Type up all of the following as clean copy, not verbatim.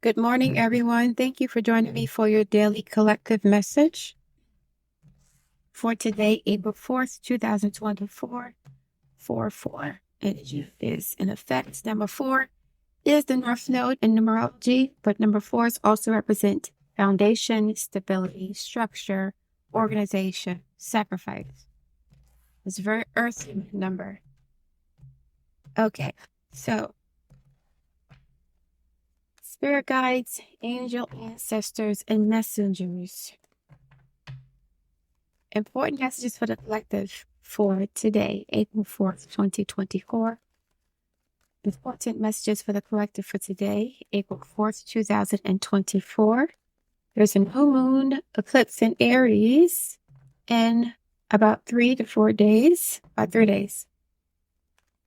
Good morning, everyone. Thank you for joining me for your daily collective message for today, April 4th, 2024. 4 energy is in effect. Number 4 is the North Node in numerology, but number 4s also represent foundation, stability, structure, organization, sacrifice. It's a very earthy number. Okay, so spirit guides, angel ancestors, and messengers. Important messages for the collective for today, April 4th, 2024. Important messages for the collective for today, April 4th, 2024. There's a new moon eclipse in Aries in about 3 to 4 days. 3 days.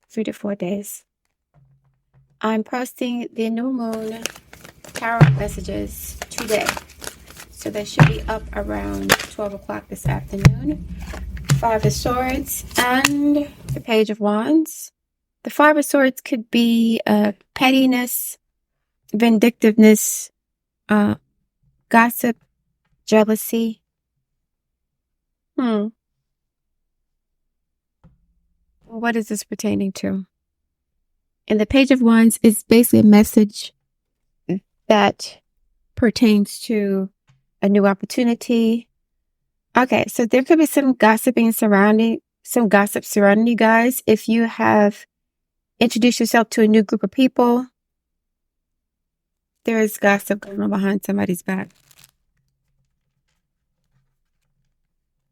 3 to 4 days. I'm posting the new moon tarot messages today. So they should be up around 12 o'clock this afternoon. 5 of Swords and the Page of Wands. The 5 of Swords could be pettiness, vindictiveness, gossip, jealousy. What is this pertaining to? And the Page of Wands is basically a message that pertains to a new opportunity. Okay, so there could be some gossip surrounding you guys. If you have introduced yourself to a new group of people, there is gossip going on behind somebody's back.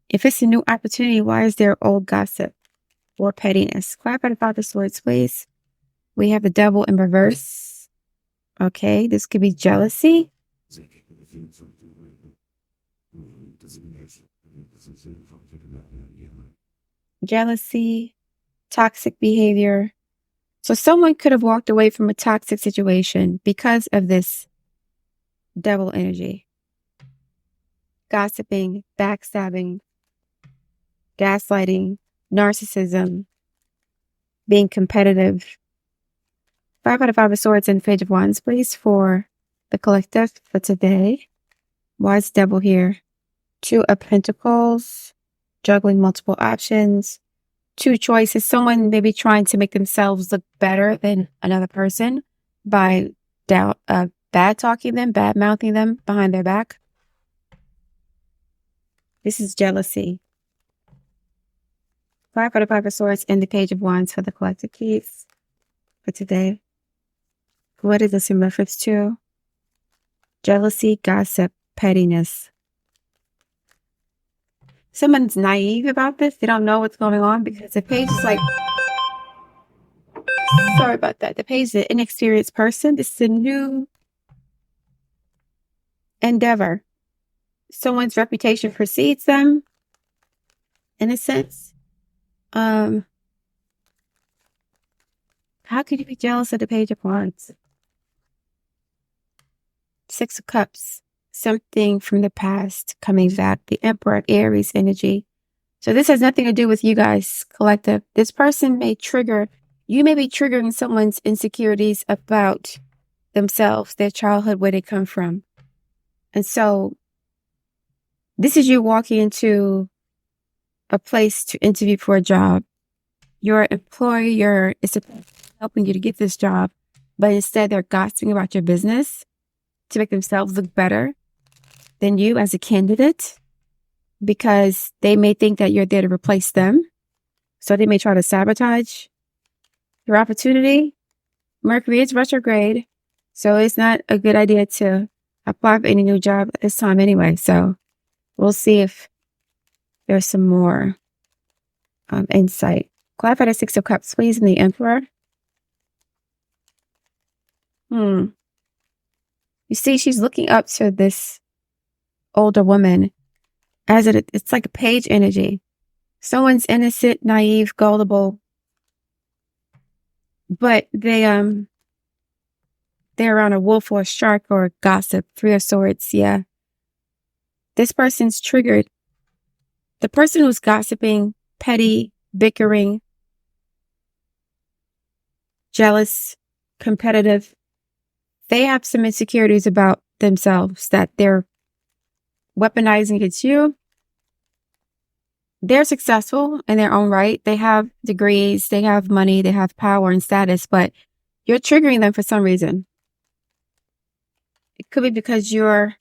If it's a new opportunity, why is there old gossip or pettiness? Clap out about the Swords, please. We have the Devil in reverse. Okay, this could be jealousy. Jealousy, toxic behavior. So someone could have walked away from a toxic situation because of this devil energy. Gossiping, backstabbing, gaslighting, narcissism, being competitive. 5 out of 5 of Swords and Page of Wands, please, for the collective for today. Why is Devil here? 2 of Pentacles, juggling multiple options, 2 choices. Someone may be trying to make themselves look better than another person by bad talking them, bad mouthing them behind their back. This is jealousy. 5 out of 5 of Swords and the Page of Wands for the collective, please, for today. What is this in reference to? Jealousy, gossip, pettiness. Someone's naive about this. They don't know what's going on because the page is like, sorry about that. The page is an inexperienced person. This is a new endeavor. Someone's reputation precedes them, in a sense. How could you be jealous of the Page of Wands? 6 of Cups. Something from the past coming back. The Emperor, Aries energy. So this has nothing to do with you guys, collective. This person may you may be triggering someone's insecurities about themselves, their childhood, where they come from. And so this is you walking into a place to interview for a job. Your employer is helping you to get this job, but instead they're gossiping about your business to make themselves look better than you as a candidate because they may think that you're there to replace them. So they may try to sabotage your opportunity. Mercury is retrograde, so it's not a good idea to apply for any new job at this time anyway. So we'll see if there's some more insight. Clarify the 6 of Cups, please, and the Emperor. You see, she's looking up to this older woman as it's like a page energy. Someone's innocent, naive, gullible, but they're around a wolf or a shark or a gossip. 3 of Swords, yeah. This person's triggered. The person who's gossiping, petty, bickering, jealous, competitive, They have some insecurities about themselves that they're weaponizing against you. They're successful in their own right. They have degrees, they have money, they have power and status, but you're triggering them for some reason. It could be because you're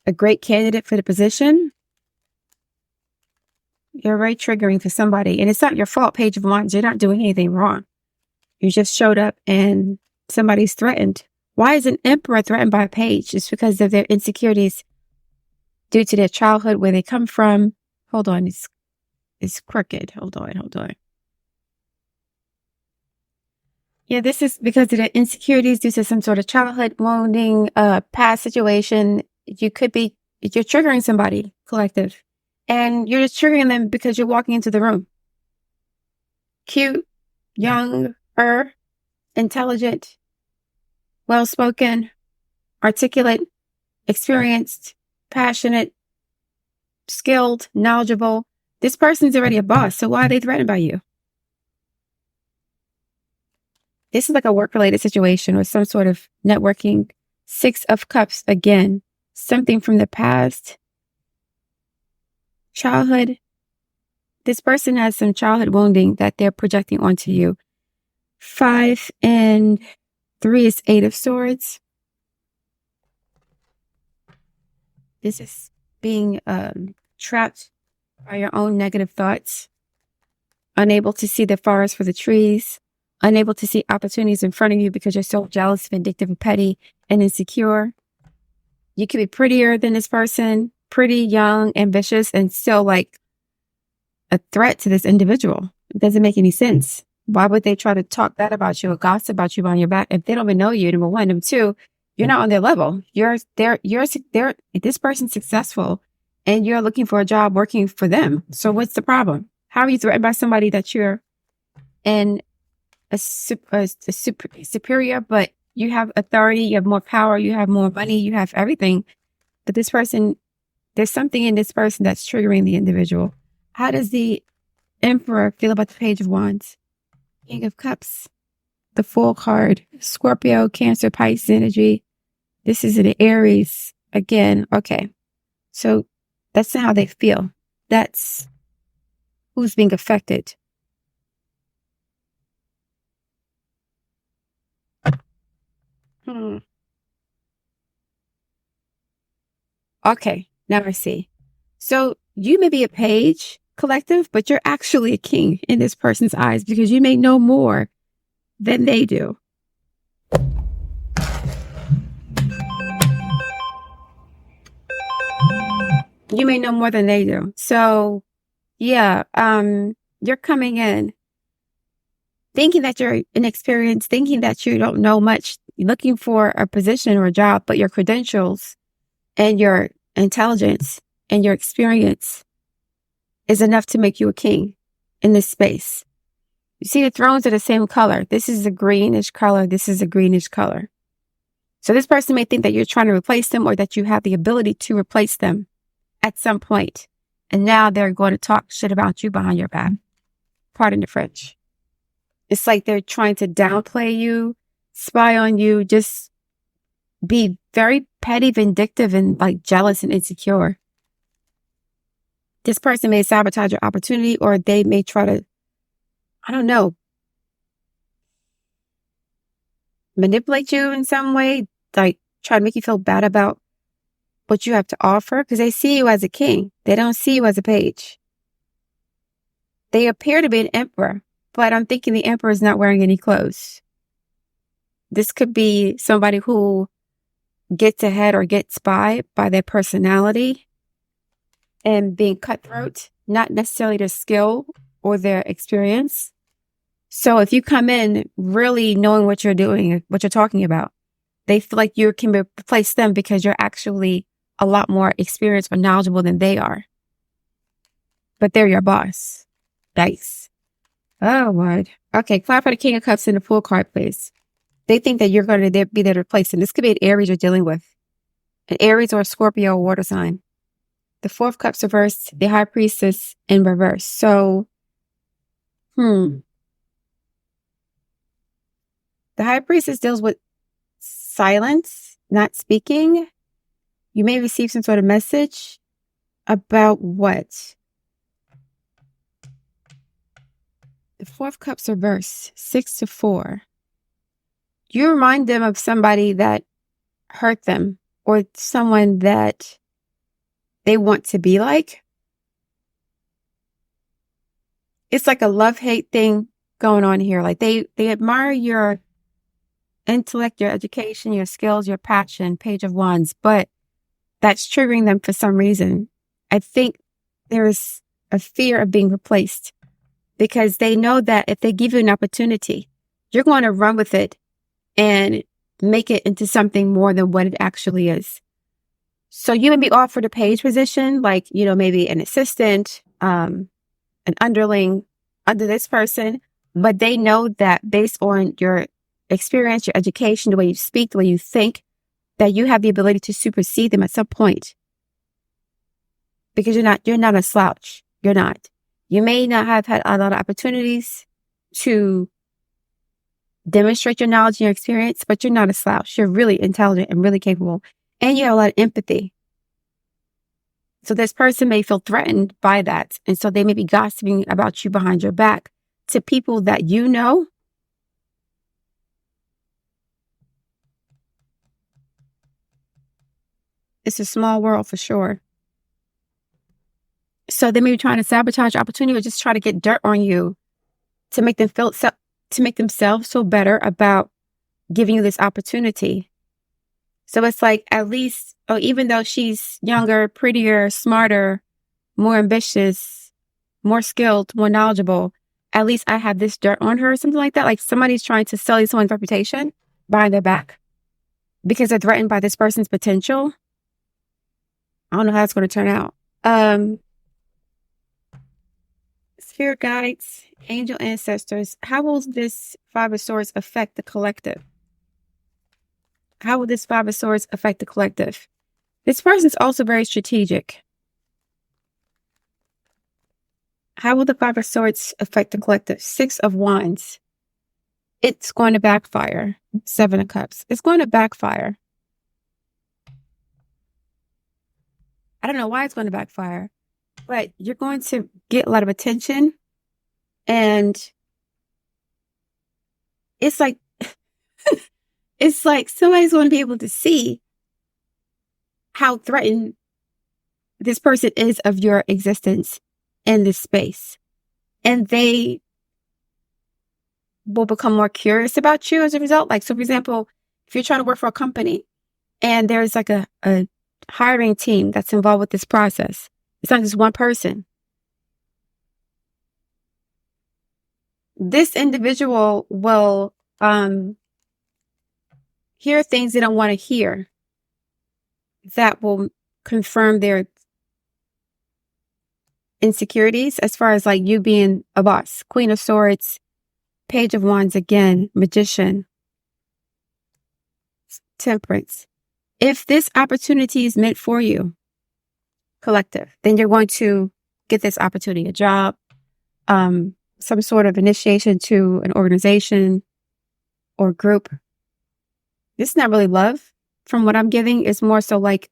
a great candidate for the position. You're very triggering for somebody, and it's not your fault, Page of Wands. You're not doing anything wrong. You just showed up and somebody's threatened. Why is an Emperor threatened by a Page? It's because of their insecurities due to their childhood, where they come from. Hold on, it's crooked. Hold on. Yeah, this is because of their insecurities due to some sort of childhood wounding, past situation. You're triggering somebody, collective. And you're just triggering them because you're walking into the room. Cute, young, intelligent, well-spoken, articulate, experienced, passionate, skilled, knowledgeable. This person's already a boss, so why are they threatened by you? This is like a work-related situation or some sort of networking. 6 of Cups, again, something from the past. Childhood. This person has some childhood wounding that they're projecting onto you. 5 and 3 is 8 of Swords. This is being trapped by your own negative thoughts, unable to see the forest for the trees, unable to see opportunities in front of you because you're so jealous, vindictive, and petty, and insecure. You could be prettier than this person, pretty, young, ambitious, and still like a threat to this individual. It doesn't make any sense. Why would they try to talk that about you or gossip about you behind your back if they don't even know you? Number one. Number two, you're not on their level. This person's successful and you're looking for a job working for them. So what's the problem? How are you threatened by somebody that you're in a superior, but you have authority, you have more power, you have more money, you have everything. But this person, there's something in this person that's triggering the individual. How does the Emperor feel about the Page of Wands? King of Cups, the Fool card, Scorpio, Cancer, Pisces energy. This is an Aries again. Okay. So that's not how they feel. That's who's being affected. Okay, now I see. So you may be a page collective, but you're actually a king in this person's eyes because you may know more than they do. You may know more than they do. So yeah, you're coming in thinking that you're inexperienced, thinking that you don't know much, looking for a position or a job, but your credentials and your intelligence and your experience is enough to make you a king in this space. You see, the thrones are the same color. This is a greenish color. This is a greenish color. So this person may think that you're trying to replace them or that you have the ability to replace them at some point. And now they're going to talk shit about you behind your back. Pardon the French. It's like they're trying to downplay you, spy on you, just be very petty, vindictive, and like jealous and insecure. This person may sabotage your opportunity, or they may try to, I don't know, manipulate you in some way, like try to make you feel bad about what you have to offer, because they see you as a king. They don't see you as a page. They appear to be an emperor, but I'm thinking the emperor is not wearing any clothes. This could be somebody who gets ahead or gets by their personality and being cutthroat, not necessarily their skill or their experience. So if you come in really knowing what you're doing, what you're talking about, they feel like you can replace them because you're actually a lot more experienced or knowledgeable than they are. But they're your boss. Nice. Oh, what? Okay, clap for the King of Cups in the Fool card, please. They think that you're going to be there to replace them. This could be an Aries you're dealing with. An Aries or a Scorpio or water sign. The Four of Cups reversed, the High Priestess in reverse. So, the High Priestess deals with silence, not speaking. You may receive some sort of message about what? The Four of Cups reverse, 6-4. You remind them of somebody that hurt them or someone that they want to be like. It's like a love-hate thing going on here. Like they admire your intellect, your education, your skills, your passion, Page of Wands, but that's triggering them for some reason. I think there is a fear of being replaced because they know that if they give you an opportunity, you're going to run with it and make it into something more than what it actually is. So you would be offered a page position, like, maybe an assistant, an underling under this person, but they know that based on your experience, your education, the way you speak, the way you think, that you have the ability to supersede them at some point. Because you're not a slouch. You're not. You may not have had a lot of opportunities to demonstrate your knowledge and your experience, but you're not a slouch. You're really intelligent and really capable. And you have a lot of empathy. So this person may feel threatened by that. And so they may be gossiping about you behind your back to people that you know. It's a small world for sure. So they may be trying to sabotage opportunity or just try to get dirt on you to make them to make themselves feel better about giving you this opportunity. So it's like, at least, even though she's younger, prettier, smarter, more ambitious, more skilled, more knowledgeable, at least I have this dirt on her, something like that. Like somebody's trying to sell you someone's reputation behind their back because they're threatened by this person's potential. I don't know how that's going to turn out. Spirit guides, angel ancestors, how will this Five of Swords affect the collective? How will this Five of Swords affect the collective? This person's also very strategic. How will the Five of Swords affect the collective? Six of Wands. It's going to backfire. Seven of Cups. It's going to backfire. I don't know why it's going to backfire, but you're going to get a lot of attention, and it's like it's like somebody's going to be able to see how threatened this person is of your existence in this space, and they will become more curious about you as a result. Like, so for example, if you're trying to work for a company and there's like a hiring team that's involved with this process, it's not just one person. This individual will hear things they don't want to hear that will confirm their insecurities as far as like you being a boss. Queen of Swords, Page of Wands again, Magician, Temperance. If this opportunity is meant for you, collective, then you're going to get this opportunity, a job, some sort of initiation to an organization or group. This is not really love from what I'm getting. It's more so like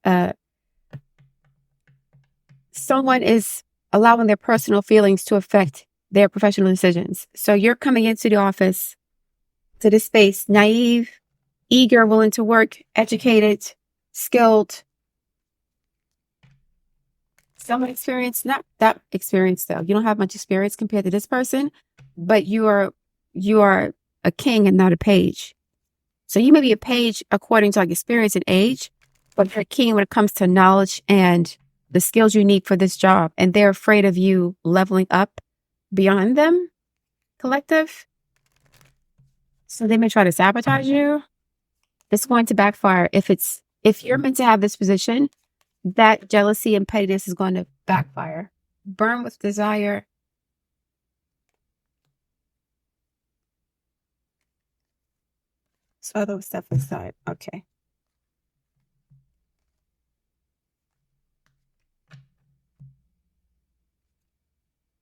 someone is allowing their personal feelings to affect their professional decisions. So you're coming into the office, to this space, naive, eager, willing to work, educated, skilled. Some experience, not that experience though. You don't have much experience compared to this person, but you are a king and not a page. So you may be a page according to like experience and age, but you're a king when it comes to knowledge and the skills you need for this job. And they're afraid of you leveling up beyond them, collective. So they may try to sabotage you. It's going to backfire. If you're meant to have this position, that jealousy and pettiness is going to backfire. Burn with desire. So other stuff aside. Okay.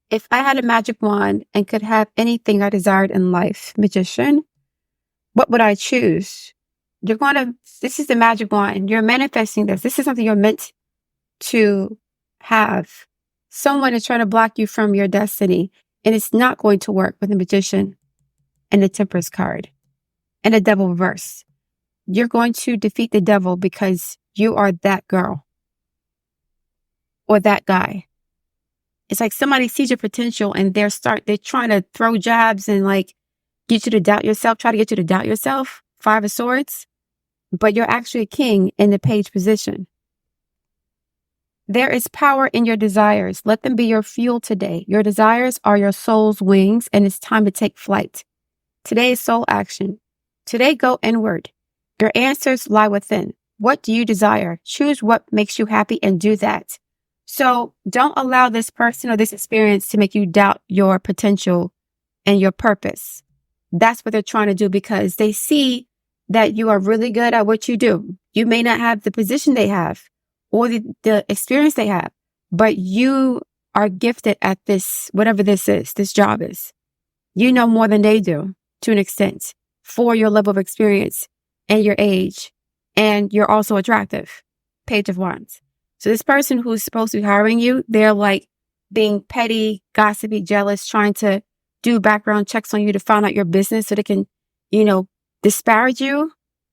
If I had a magic wand and could have anything I desired in life, Magician, what would I choose? this is the magic wand. You're manifesting this. This is something you're meant to have. Someone is trying to block you from your destiny, and it's not going to work with the Magician and the Temperance card and the Devil reverse. You're going to defeat the devil because you are that girl or that guy. It's like somebody sees your potential and they're trying to throw jabs and like get you to doubt yourself, try to get you to doubt yourself. 5 of Swords, but you're actually a king in the page position. There is power in your desires. Let them be your fuel today. Your desires are your soul's wings, and it's time to take flight. Today is soul action. Today, go inward. Your answers lie within. What do you desire? Choose what makes you happy and do that. So don't allow this person or this experience to make you doubt your potential and your purpose. That's what they're trying to do because they see that you are really good at what you do. You may not have the position they have or the experience they have, but you are gifted at this, whatever this is, this job is. You know more than they do to an extent for your level of experience and your age. And you're also attractive. Page of Wands. So this person who's supposed to be hiring you, they're like being petty, gossipy, jealous, trying to do background checks on you to find out your business so they can, disparage you.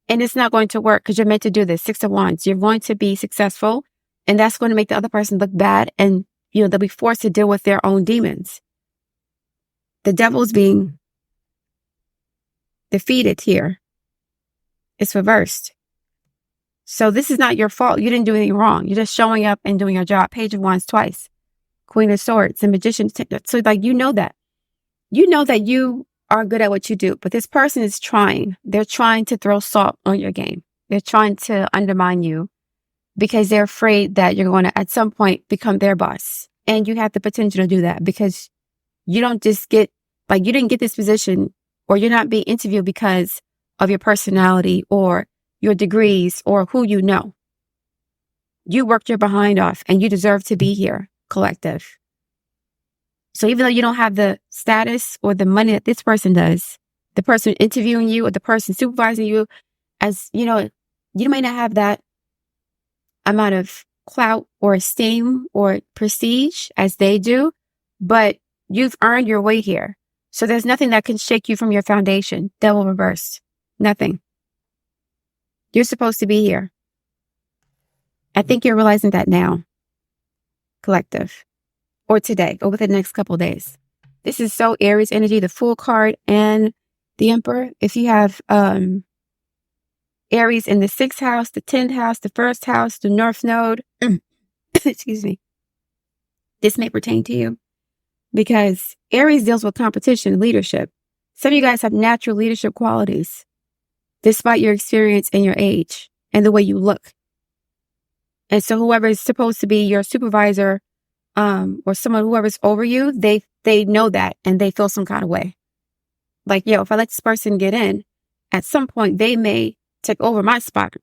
And it's not going to work because you're meant to do this. 6 of Wands. You're going to be successful, and that's going to make the other person look bad. And, they'll be forced to deal with their own demons. The devil's being defeated here. It's reversed. So this is not your fault. You didn't do anything wrong. You're just showing up and doing your job. Page of Wands twice. Queen of Swords and Magician. So you know that. You know that you are good at what you do, but this person is trying. They're trying to throw salt on your game. They're trying to undermine you because they're afraid that you're going to, at some point, become their boss. And you have the potential to do that because you don't just you didn't get this position or you're not being interviewed because of your personality or your degrees or who you know. You worked your behind off and you deserve to be here, collective. So even though you don't have the status or the money that this person does, the person interviewing you or the person supervising you, as you may not have that amount of clout or esteem or prestige as they do, but you've earned your way here. So there's nothing that can shake you from your foundation. Devil reversed. Nothing. You're supposed to be here. I think you're realizing that now, collective. Or today, or within the next couple of days. This is so Aries energy, the Fool card and the Emperor. If you have Aries in the 6th house, the 10th house, the 1st house, the North Node, excuse me, this may pertain to you because Aries deals with competition, leadership. Some of you guys have natural leadership qualities despite your experience and your age and the way you look. And so whoever is supposed to be your supervisor or whoever's over you, they know that and they feel some kind of way. Like, if I let this person get in, at some point they may take over my spot.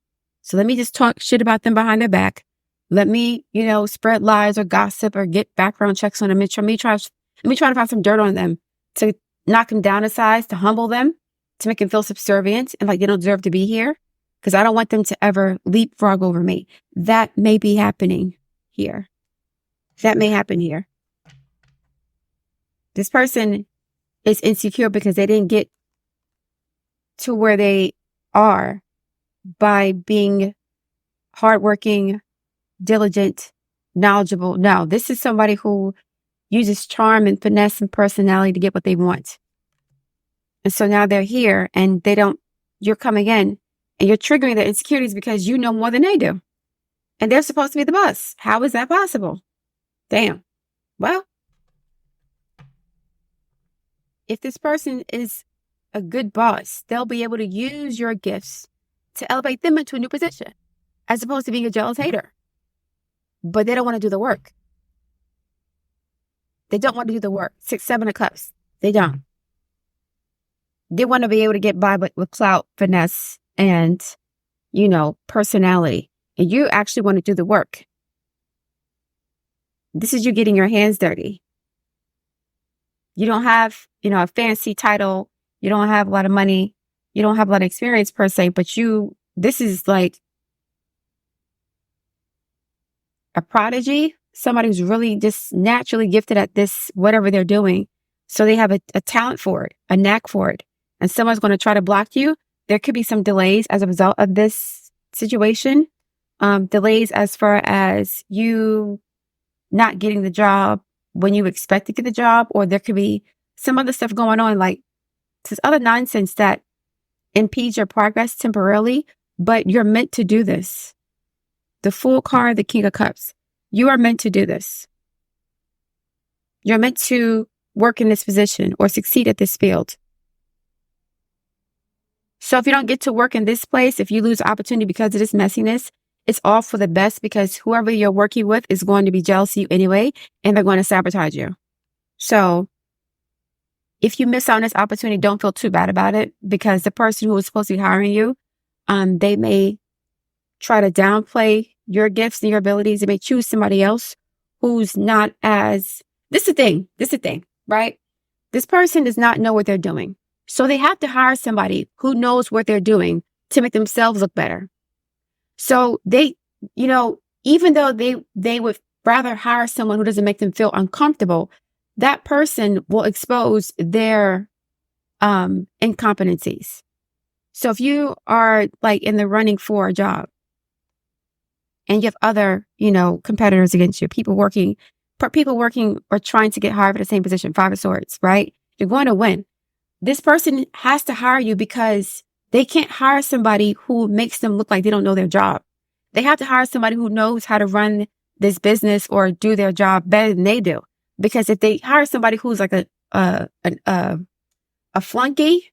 So let me just talk shit about them behind their back. Let me, spread lies or gossip or get background checks on them. Let me try to find some dirt on them to knock them down a size, to humble them, to make them feel subservient and like they don't deserve to be here. Because I don't want them to ever leapfrog over me. That may be happening here. That may happen here. This person is insecure because they didn't get to where they are by being hardworking, diligent, knowledgeable. No, this is somebody who uses charm and finesse and personality to get what they want. And so now they're here and you're coming in and you're triggering their insecurities because you know more than they do. And they're supposed to be the boss. How is that possible? Damn. Well, if this person is a good boss, they'll be able to use your gifts to elevate them into a new position, as opposed to being a jealous hater. But they don't want to do the work. They don't want to do the work. 6, 7 of Cups. They don't. They want to be able to get by with clout, finesse, and, personality. And you actually want to do the work. This is you getting your hands dirty. You don't have, a fancy title. You don't have a lot of money. You don't have a lot of experience per se, but you This is like a prodigy, somebody who's really just naturally gifted at this, whatever they're doing. So they have a talent for it, a knack for it. And someone's going to try to block you. There could be some delays as a result of this situation. Delays as far as you not getting the job when you expect to get the job, or there could be some other stuff going on, like this other nonsense that impedes your progress temporarily, but you're meant to do this. The Fool card, the King of Cups. You are meant to do this. You're meant to work in this position or succeed at this field. So if you don't get to work in this place, if you lose opportunity because of this messiness, it's all for the best, because whoever you're working with is going to be jealous of you anyway, and they're going to sabotage you. So if you miss out on this opportunity, don't feel too bad about it, because the person who was supposed to be hiring you, they may try to downplay your gifts and your abilities. They may choose somebody else who's not as, this is the thing, right? This person does not know what they're doing. So they have to hire somebody who knows what they're doing to make themselves look better. So they, even though they would rather hire someone who doesn't make them feel uncomfortable, that person will expose their incompetencies. So if you are like in the running for a job and you have other, competitors against you, people working or trying to get hired for the same position, 5 of Swords, right? You're going to win. This person has to hire you because they can't hire somebody who makes them look like they don't know their job. They have to hire somebody who knows how to run this business or do their job better than they do. Because if they hire somebody who's like a flunky,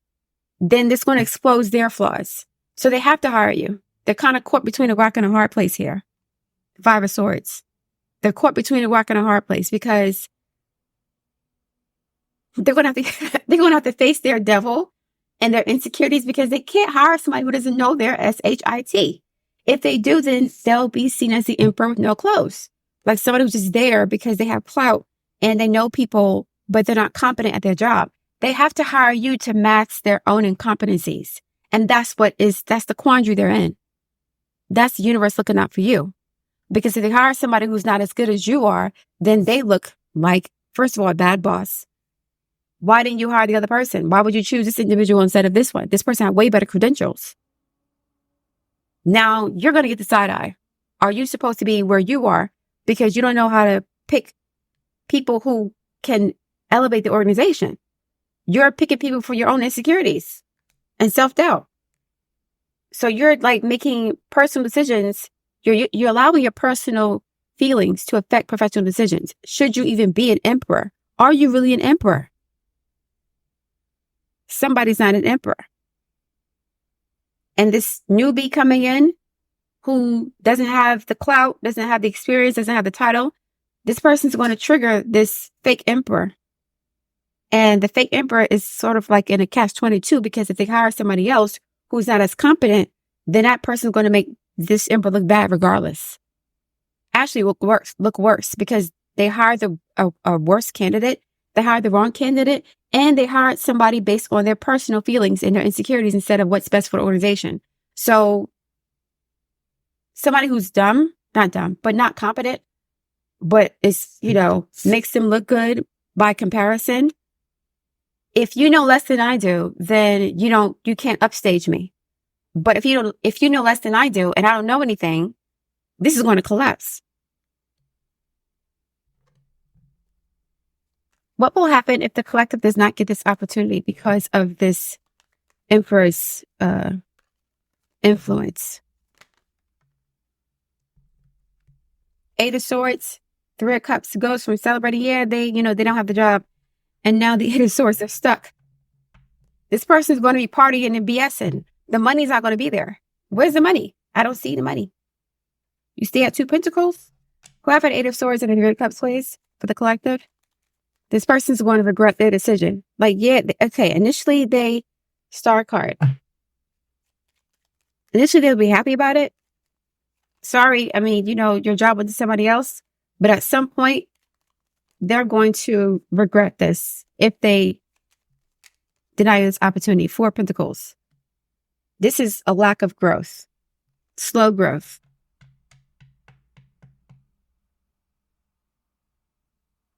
then it's going to expose their flaws. So they have to hire you. They're kind of caught between a rock and a hard place here. 5 of Swords. They're caught between a rock and a hard place, because they're going to have to face their devil and their insecurities, because they can't hire somebody who doesn't know their SHIT. If they do, then they'll be seen as the emperor with no clothes. Like somebody who's just there because they have clout and they know people, but they're not competent at their job. They have to hire you to match their own incompetencies. And that's the quandary they're in. That's the universe looking out for you. Because if they hire somebody who's not as good as you are, then they look like, first of all, a bad boss. Why didn't you hire the other person? Why would you choose this individual instead of this one? This person had way better credentials. Now you're going to get the side eye. Are you supposed to be where you are because you don't know how to pick people who can elevate the organization? You're picking people for your own insecurities and self-doubt. So you're like making personal decisions. You're allowing your personal feelings to affect professional decisions. Should you even be an emperor? Are you really an emperor? Somebody's not an emperor. And this newbie coming in who doesn't have the clout, doesn't have the experience, doesn't have the title, this person's going to trigger this fake emperor. And the fake emperor is sort of like in a catch-22, because if they hire somebody else who's not as competent, then that person's going to make this emperor look bad regardless. Actually, look worse, because they hired a worse candidate. They hired the wrong candidate, and they hired somebody based on their personal feelings and their insecurities instead of what's best for the organization. So somebody who's not competent, but is, makes them look good by comparison. If you know less than I do, then you can't upstage me. But if you know less than I do and I don't know anything, this is going to collapse. What will happen if the collective does not get this opportunity because of this emperor's influence? 8 of Swords, 3 of Cups goes from celebrating, they don't have the job. And now the 8 of Swords are stuck. This person is going to be partying and BSing. The money's not going to be there. Where's the money? I don't see the money. You stay at 2 Pentacles? Whoever had 8 of Swords and a 3 of Cups, please, for the collective. This person's going to regret their decision. Initially they star card. Initially they'll be happy about it. Sorry, your job went to somebody else. But at some point, they're going to regret this if they deny this opportunity. 4 Pentacles. This is a lack of growth, slow growth.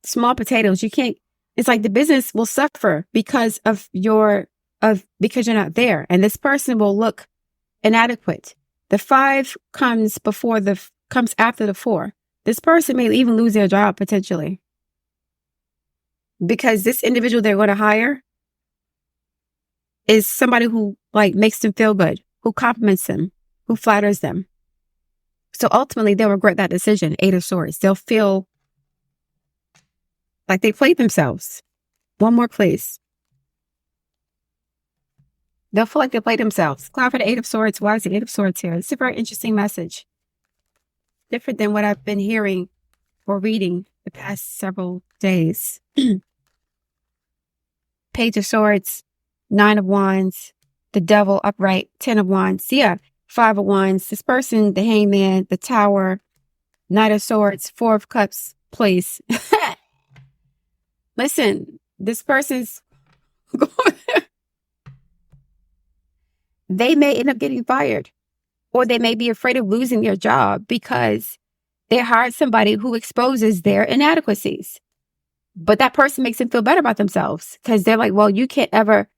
Small potatoes. You can't, it's like the business will suffer because because you're not there. And this person will look inadequate. The 5 comes after the 4. This person may even lose their job potentially because this individual they're going to hire is somebody who like makes them feel good, who compliments them, who flatters them. So ultimately they'll regret that decision. 8 of Swords. They'll feel like they played themselves. One more, please. They'll feel like they played themselves. Cloud for the 8 of Swords. Why is the 8 of Swords here? It's a very interesting message. Different than what I've been hearing or reading the past several days. Page of Swords, 9 of Wands, the Devil upright, 10 of Wands. Yeah, 5 of Wands. This person, the Hangman, the Tower, Knight of Swords, 4 of Cups, please. Listen, this person's they may end up getting fired, or they may be afraid of losing their job because they hired somebody who exposes their inadequacies. But that person makes them feel better about themselves because they're like, well, you can't ever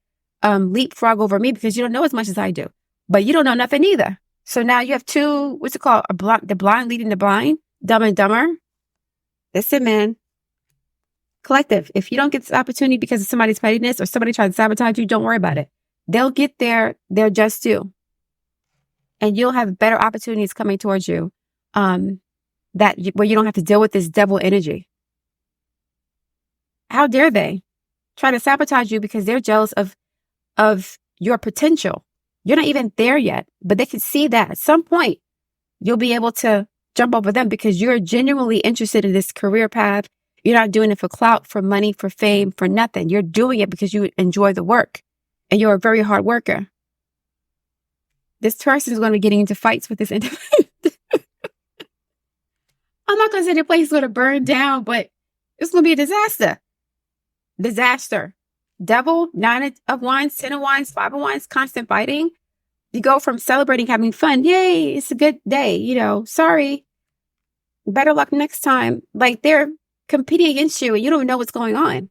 leapfrog over me because you don't know as much as I do, but you don't know nothing either. So now you have two, what's it called? The blind leading the blind, Dumb and Dumber. Listen, man. Collective, if you don't get this opportunity because of somebody's pettiness or somebody trying to sabotage you, don't worry about it. They'll get their just due. And you'll have better opportunities coming towards you where you don't have to deal with this devil energy. How dare they try to sabotage you because they're jealous of your potential. You're not even there yet, but they can see that at some point you'll be able to jump over them because you're genuinely interested in this career path. You're not doing it for clout, for money, for fame, for nothing. You're doing it because you enjoy the work and you're a very hard worker. This person is going to be getting into fights with this individual. I'm not going to say the place is going to burn down, but it's going to be a disaster. Disaster. Devil, 9 of Wands, 10 of Wands, 5 of Wands, constant fighting. You go from celebrating, having fun. Yay, it's a good day. Sorry. Better luck next time. Like they're competing against you and you don't know what's going on.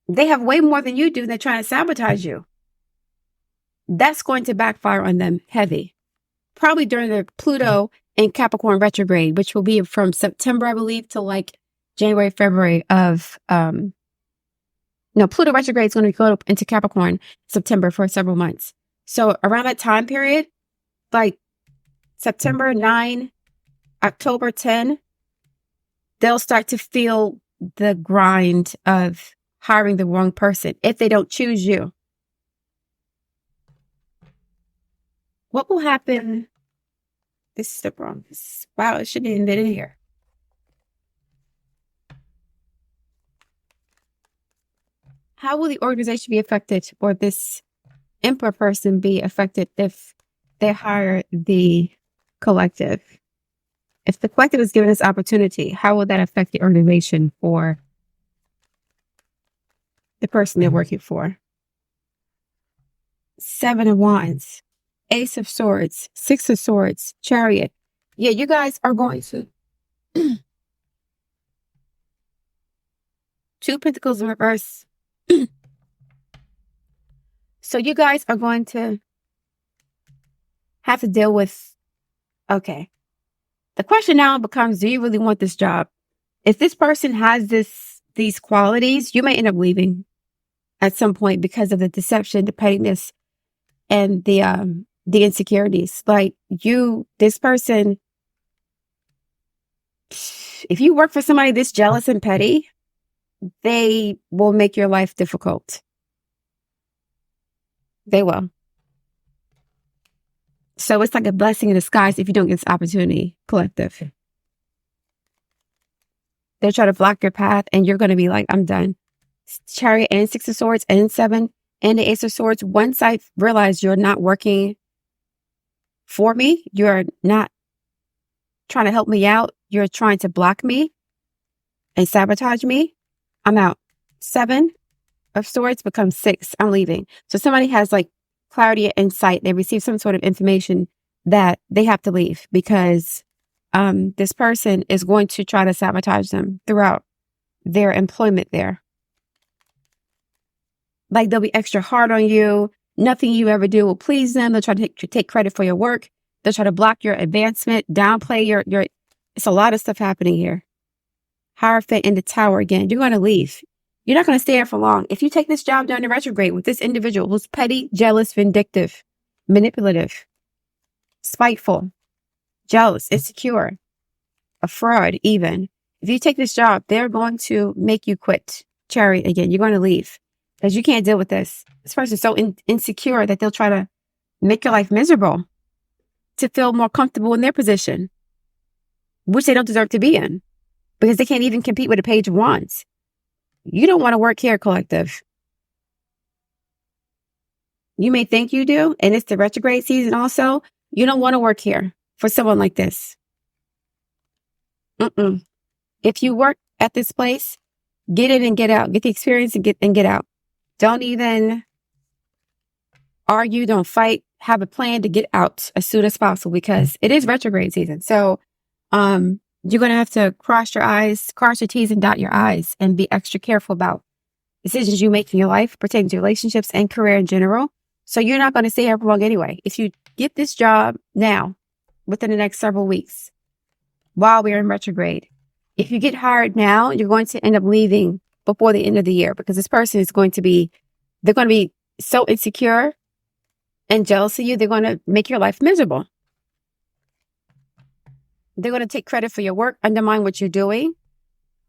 They have way more than you do. They're trying to sabotage you. That's going to backfire on them heavy. Probably during the Pluto in Capricorn retrograde, which will be from September, I believe, to like January, February of, Pluto retrograde is going to go into Capricorn September for several months. So around that time period, like September 9, October 10, they'll start to feel the grind of hiring the wrong person if they don't choose you. What will happen? This is the wrong. Wow, it shouldn't even been in here. How will the organization be affected, or this Emperor person be affected if they hire the collective? If the collective is given this opportunity, how will that affect the organization for the person they're working for? 7 of Wands, Ace of Swords, 6 of Swords, Chariot. Yeah, you guys are going to 2 Pentacles in reverse. So you guys are going to have to deal with, okay. The question now becomes, do you really want this job? If this person has these qualities, you may end up leaving at some point because of the deception, the pettiness, and the insecurities. Like this person, if you work for somebody this jealous and petty, they will make your life difficult. They will. So it's like a blessing in disguise if you don't get this opportunity, collective. They'll try to block your path and you're going to be like, I'm done. Chariot and 6 of Swords and 7 and the Ace of Swords. Once I realize you're not working for me, you're not trying to help me out, you're trying to block me and sabotage me, I'm out. 7 of Swords becomes 6. I'm leaving. So somebody has like clarity, insight. They receive some sort of information that they have to leave because this person is going to try to sabotage them throughout their employment there. Like they'll be extra hard on you. Nothing you ever do will please them. They'll try to take credit for your work. They'll try to block your advancement, downplay your. It's a lot of stuff happening here. Hierophant in the Tower again. You're going to leave. You're not going to stay here for long. If you take this job down to retrograde with this individual who's petty, jealous, vindictive, manipulative, spiteful, jealous, insecure, a fraud even. If you take this job, they're going to make you quit. Chariot again. You're going to leave because you can't deal with this. This person's so insecure that they'll try to make your life miserable to feel more comfortable in their position, which they don't deserve to be in because they can't even compete with a Page of Wands. You don't want to work here, collective. You may think you do, and it's the retrograde season also. You don't want to work here for someone like this. If you work at this place, get in and get out. Get the experience and get out. Don't even argue. Don't fight. Have a plan to get out as soon as possible because it is retrograde season. So, you're going to have to cross your T's and dot your I's and be extra careful about decisions you make in your life pertaining to relationships and career in general. So you're not going to stay here for long anyway. If you get this job now, within the next several weeks, while we're in retrograde, if you get hired now, you're going to end up leaving before the end of the year because this person is they're going to be so insecure and jealous of you, they're going to make your life miserable. They're going to take credit for your work, undermine what you're doing,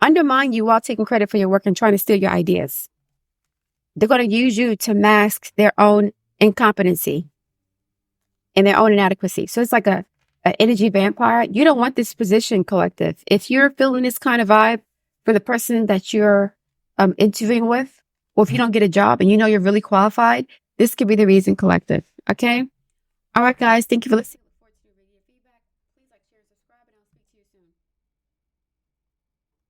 undermine you while taking credit for your work and trying to steal your ideas. They're going to use you to mask their own incompetency and their own inadequacy. So it's like an energy vampire. You don't want this position, collective. If you're feeling this kind of vibe for the person that you're interviewing with, or if you don't get a job and you know you're really qualified, this could be the reason, collective. Okay? All right, guys. Thank you for listening.